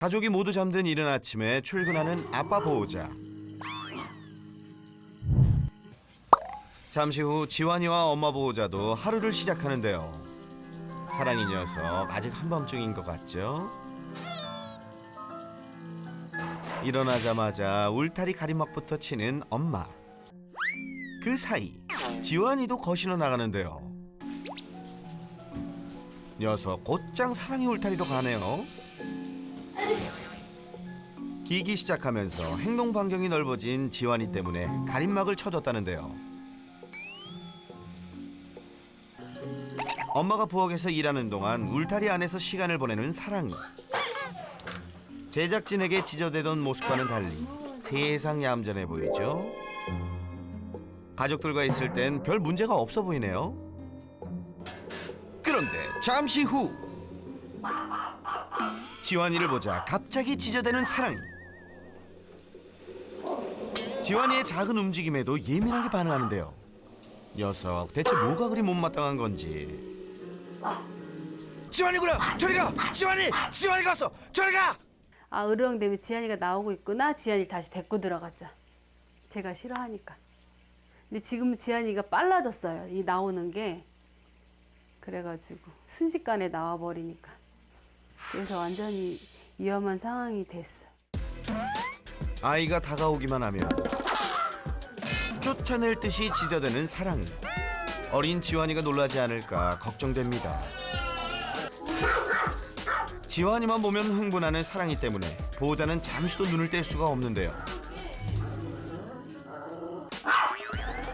가족이 모두 잠든 이른 아침에 출근하는 아빠 보호자. 잠시 후 지환이와 엄마 보호자도 하루를 시작하는데요. 사랑이 녀석 아직 한밤중인 것 같죠? 일어나자마자 울타리 가림막부터 치는 엄마. 그 사이 지환이도 거실로 나가는데요. 녀석 곧장 사랑이 울타리로 가네요. 기기 시작하면서 행동 반경이 넓어진 지환이 때문에 가림막을 쳐뒀다는데요. 엄마가 부엌에서 일하는 동안 울타리 안에서 시간을 보내는 사랑이. 제작진에게 지저대던 모습과는 달리 세상 얌전해 보이죠? 가족들과 있을 땐 별 문제가 없어 보이네요. 그런데 잠시 후 지환이를 보자 갑자기 지저대는 사랑이. 지환이의 작은 움직임에도 예민하게 반응하는데요. 녀석 대체 뭐가 그리 못마땅한 건지. 지환이구나! 저리 가! 지환이 갔어! 저리 가! 아, 으르렁대면 지한이가 나오고 있구나. 지한이 다시 데리고 들어가자. 제가 싫어하니까. 근데 지금은 지한이가 빨라졌어요. 이 나오는 게. 그래가지고 순식간에 나와버리니까. 그래서 완전히 위험한 상황이 됐어. 아이가 다가오기만 하면 쫓아낼 듯이 짖어대는 사랑이. 어린 지환이가 놀라지 않을까 걱정됩니다. 지환이만 보면 흥분하는 사랑이 때문에 보호자는 잠시도 눈을 뗄 수가 없는데요.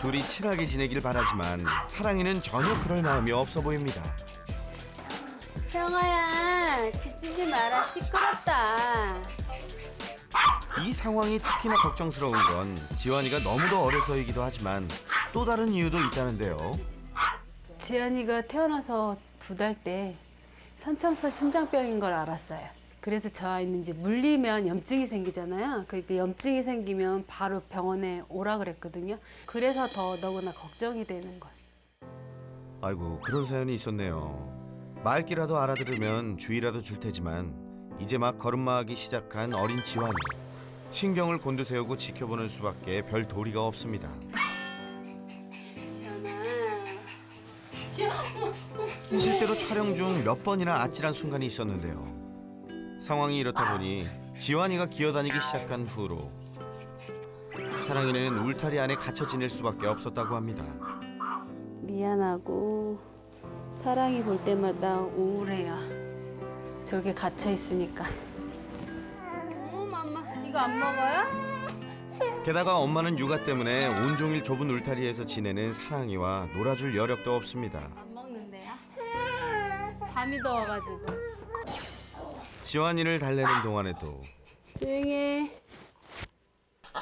둘이 친하게 지내길 바라지만 사랑이는 전혀 그럴 마음이 없어 보입니다. 형아야, 짖지 마라. 시끄럽다. 이 상황이 특히나 걱정스러운 건 지환이가 너무도 어려서이기도 하지만 또 다른 이유도 있다는데요. 지한이가 태어나서 2달 때 선천성 심장병인 걸 알았어요. 그래서 저 아이는 이제 물리면 염증이 생기잖아요. 그러니까 염증이 생기면 바로 병원에 오라 그랬거든요. 그래서 더 너무나 걱정이 되는 거예요. 아이고, 그런 사연이 있었네요. 말귀라도 알아들으면 주의라도 줄 테지만 이제 막 걸음마하기 시작한 어린 지환이. 신경을 곤두세우고 지켜보는 수밖에 별 도리가 없습니다. 실제로 촬영 중 몇 번이나 아찔한 순간이 있었는데요. 상황이 이렇다 보니 지환이가 기어다니기 시작한 후로 사랑이는 울타리 안에 갇혀 지낼 수밖에 없었다고 합니다. 미안하고 사랑이 볼 때마다 우울해요. 저렇게 갇혀 있으니까. 맘마 이거 안 먹어요? 게다가 엄마는 육아 때문에 온종일 좁은 울타리에서 지내는 사랑이와 놀아줄 여력도 없습니다. 안 먹는데요? 잠이 더워가지고. 지환이를 달래는 동안에도 조용해.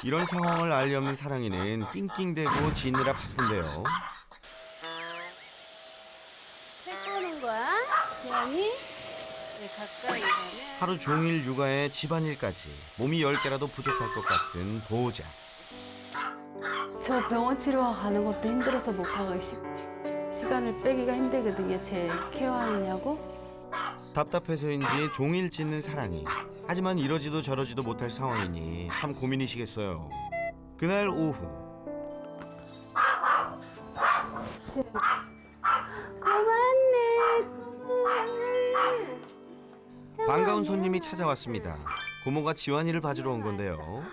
이런 상황을 알리 없는 사랑이는 낑낑대고 지느라 바쁜데요. 책 보는 거야? 지한이? 네, 가까이 가면. 하루 종일 육아에 집안일까지 몸이 10개라도 부족할 것 같은 보호자. 저 병원 치료 가는 것도 힘들어서 못 가고 시간을 빼기가 힘들거든요. 제 케어하느냐고. 답답해서인지 종일 짖는 사랑이. 하지만 이러지도 저러지도 못할 상황이니 참 고민이시겠어요. 그날 오후 고맙네. 반가운 손님이 찾아왔습니다. 고모가 지환이를 봐주러 온 건데요.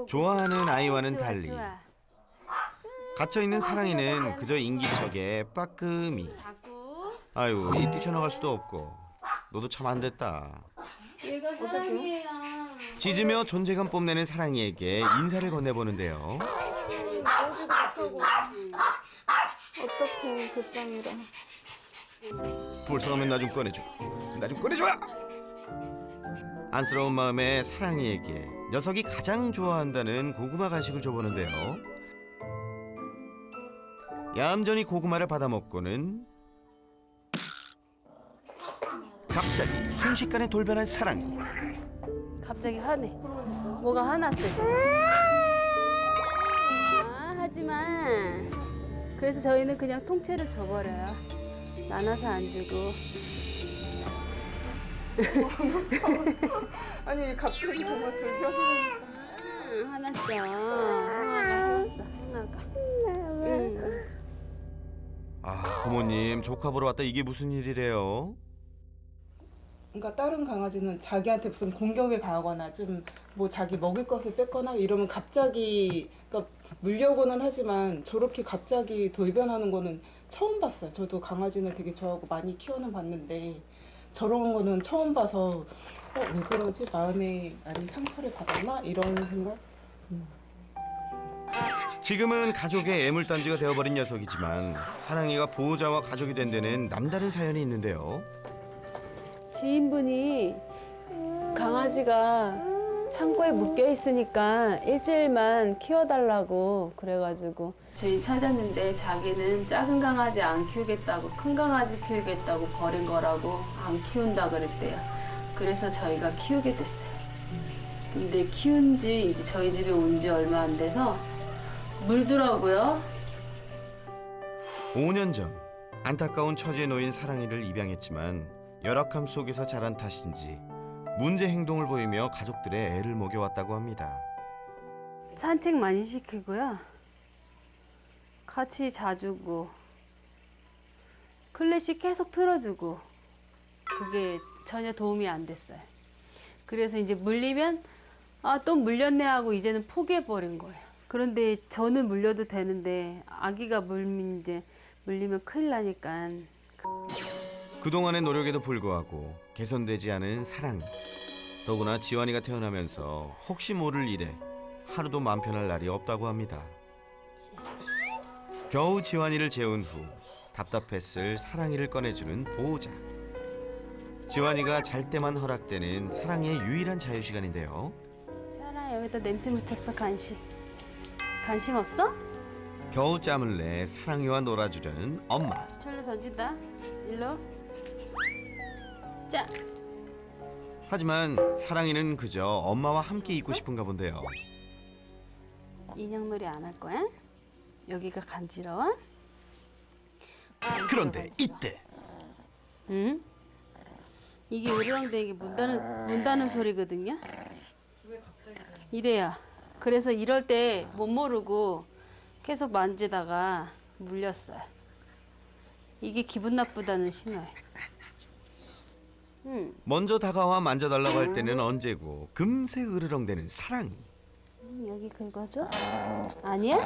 좋아하는 아이와는 달리 갇혀있는 사랑이는 그저 인기척에 빠끔히. 아유, 이 뛰쳐나갈 수도 없고. 너도 참 안 됐다. 얘가 사랑이에요. 짖으며 존재감 뽐내는 사랑이에게 인사를 건네보는데요. 어떡해, 불쌍해라. 불쌍하면 나 좀 꺼내줘. 나 좀 꺼내줘야! 안쓰러운 마음에 사랑이에게 녀석이 가장 좋아한다는 고구마 간식을 줘보는데요. 얌전히 고구마를 받아먹고는 갑자기 순식간에 돌변한 사랑이. 갑자기 화내. 뭐가 화났어 지금. 하지마. 그래서 저희는 그냥 통째로 줘버려요. 나눠서 안 주고. 무서워. 아니 갑자기 정말 돌변하니까. 화났어. 화났어. 아, 부모님 조카 보러 왔다 이게 무슨 일이래요? 그러니까 다른 강아지는 자기한테 무슨 공격에 가거나 좀 뭐 자기 먹을 것을 뺏거나 이러면 갑자기 그러니까 물려고는 하지만 저렇게 갑자기 돌변하는 거는 처음 봤어요. 저도 강아지는 되게 좋아하고 많이 키워는 봤는데 저런 거는 처음 봐서 왜 그러지? 마음에 많이 상처를 받았나? 이런 생각? 지금은 가족의 애물단지가 되어버린 녀석이지만 사랑이가 보호자와 가족이 된 데는 남다른 사연이 있는데요. 지인분이 강아지가 창고에 묶여 있으니까 일주일만 키워달라고 그래가지고 주인 찾았는데 자기는 작은 강아지 안 키우겠다고 큰 강아지 키우겠다고 버린 거라고 안 키운다 그랬대요. 그래서 저희가 키우게 됐어요. 근데 키운 지 이제 저희 집에 온 지 얼마 안 돼서 물더라고요. 5년 전 안타까운 처지에 놓인 사랑이를 입양했지만 열악함 속에서 자란 탓인지 문제 행동을 보이며 가족들의 애를 먹여왔다고 합니다. 산책 많이 시키고요. 같이 자주고 클래식 계속 틀어주고 그게 전혀 도움이 안 됐어요. 그래서 이제 물리면 또 물렸네 하고 이제는 포기해버린 거예요. 그런데 저는 물려도 되는데 아기가 물리면 큰일 나니까. 그동안의 노력에도 불구하고 개선되지 않은 사랑이. 더구나 지환이가 태어나면서 혹시 모를 일에 하루도 맘 편할 날이 없다고 합니다. 겨우 지환이를 재운 후 답답했을 사랑이를 꺼내주는 보호자. 지환이가 잘 때만 허락되는 사랑이의 유일한 자유시간인데요. 사랑 여기다 냄새 묻혔어. 관심 없어? 겨우 짬을 내 사랑이와 놀아주려는 엄마. 철로 던진다. 일로. 자. 하지만 사랑이는 그저 엄마와 함께 있고 싶은가 본데요. 인형놀이 안 할 거야? 여기가 간지러워? 그런데 이때 응? 이게 으르렁대는 게 문다는 소리거든요. 왜 갑자기? 이래요. 그래서 이럴 때 못 모르고 계속 만지다가 물렸어요. 이게 기분 나쁘다는 신호예요. 먼저 다가와 만져달라고 할 때는 언제고 금세 으르렁대는 사랑이. 여기 긁어줘? 아니야?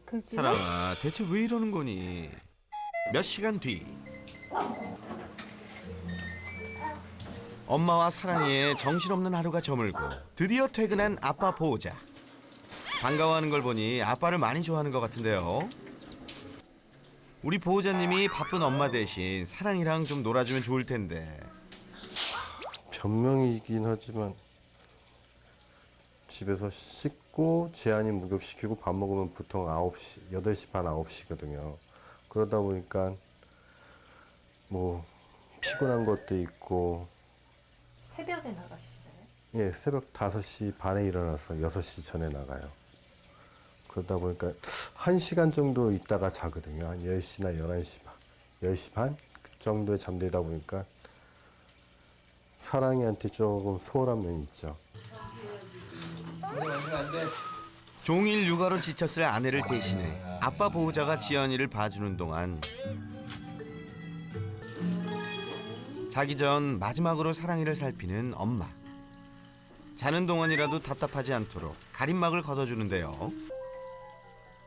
긁지 마? 사랑아, 대체 왜 이러는 거니? 몇 시간 뒤 엄마와 사랑이의 정신없는 하루가 저물고 드디어 퇴근한 아빠 보호자. 반가워하는 걸 보니 아빠를 많이 좋아하는 것 같은데요. 우리 보호자님이 바쁜 엄마 대신 사랑이랑 좀 놀아주면 좋을 텐데. 변명이긴 하지만 집에서 씻고 재한이 목욕시키고 밥 먹으면 보통 9시, 8시 반 9시거든요. 그러다 보니까 뭐 피곤한 것도 있고. 새벽에 나가시나요? 예, 새벽 5시 반에 일어나서 6시 전에 나가요. 그러다 보니까 1시간 정도 있다가 자거든요. 한 10시나 11시 반, 10시 반? 그 정도에 잠들다 보니까 사랑이한테 조금 소홀한 면이 있죠. 종일 육아로 지쳤을 아내를 대신해 아빠 보호자가 지연이를 봐주는 동안 자기 전 마지막으로 사랑이를 살피는 엄마. 자는 동안이라도 답답하지 않도록 가림막을 걷어주는데요.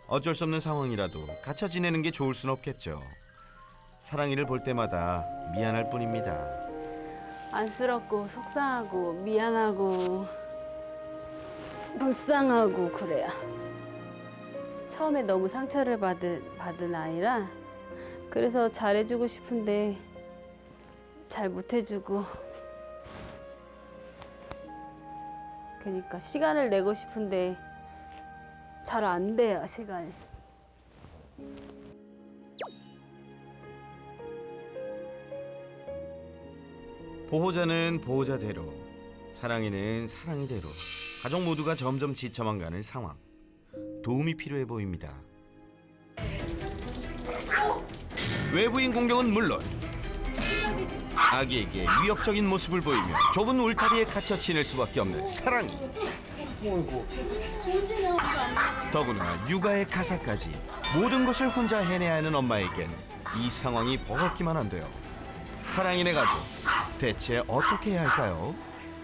어쩔 수 없는 상황이라도 갇혀 지내는 게 좋을 순 없겠죠. 사랑이를 볼 때마다 미안할 뿐입니다. 안쓰럽고 속상하고 미안하고 불쌍하고 그래요. 처음에 너무 상처를 받은 아이라 그래서 잘해주고 싶은데 잘 못해주고 그러니까 시간을 내고 싶은데 잘 안 돼요, 시간이. 보호자는 보호자대로, 사랑이는 사랑이대로 가족 모두가 점점 지쳐만 가는 상황. 도움이 필요해 보입니다. 외부인 공격은 물론 아기에게 위협적인 모습을 보이며 좁은 울타리에 갇혀 지낼 수밖에 없는 사랑이. 더구나 육아의 가사까지 모든 것을 혼자 해내야 하는 엄마에겐 이 상황이 버겁기만 한데요. 사랑이네 가족, 대체 어떻게 해야 할까요?